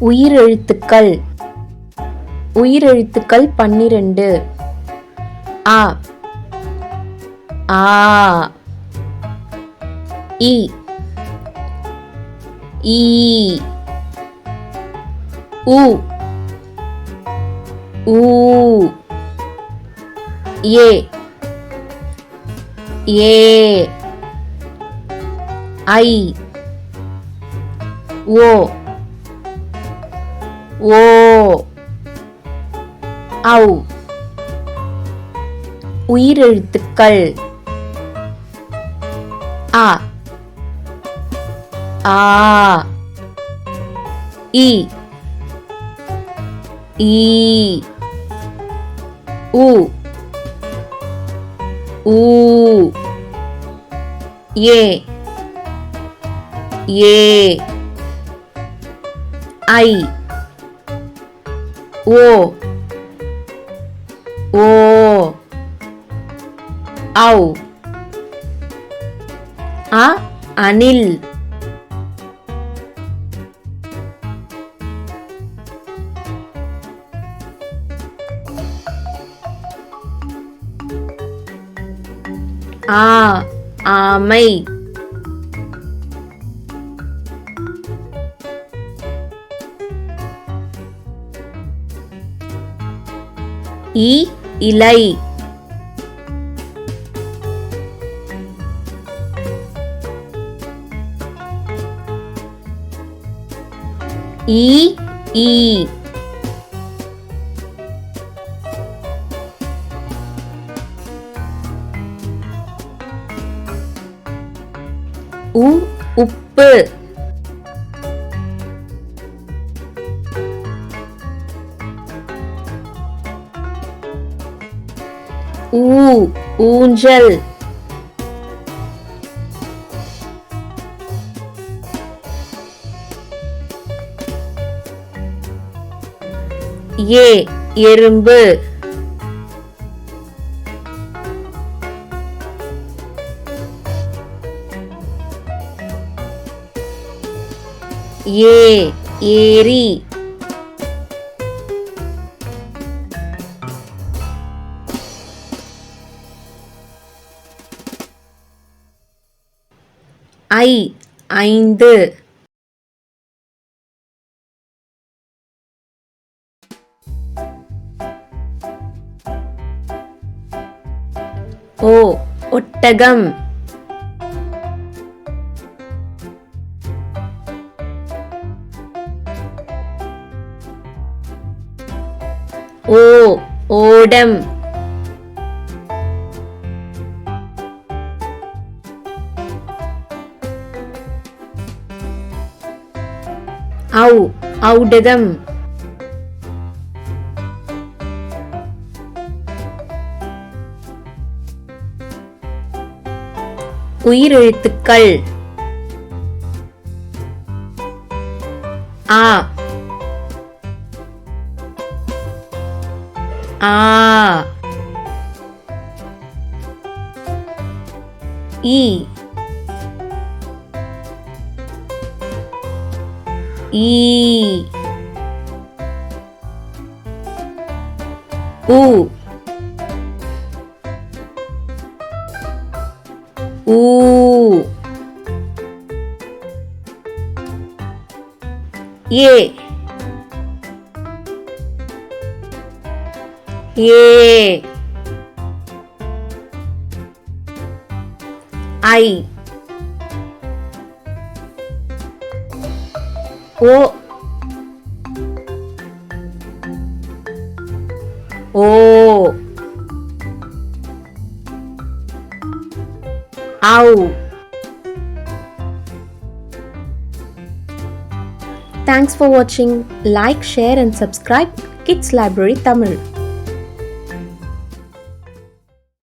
உயிரெழுத்துக்கள். உயிரெழுத்துக்கள் 12. அ ஆ இ ஈ உ ஊ ஏ ஏ ஐ ஓ ஓ ஔ. உயிரெழுத்துக்கள். அ ஆ இ ஈ உ ஊ ஏ ஏ ஐ ஓ ஓ ஔ. அணில். ஆமை. இலை. ஈ உப்பு. ஊஞ்சல். எறும்பு. ஏரி. ஐந்து. ஒட்டகம். ஓடம். ஔடதம். உயிரெழுத்துக்கள். ஆ இ ஈ உ ஊ ஏ ஐ ஓ ஔ. Thanks for watching. Like, share and subscribe Kids Library Tamil.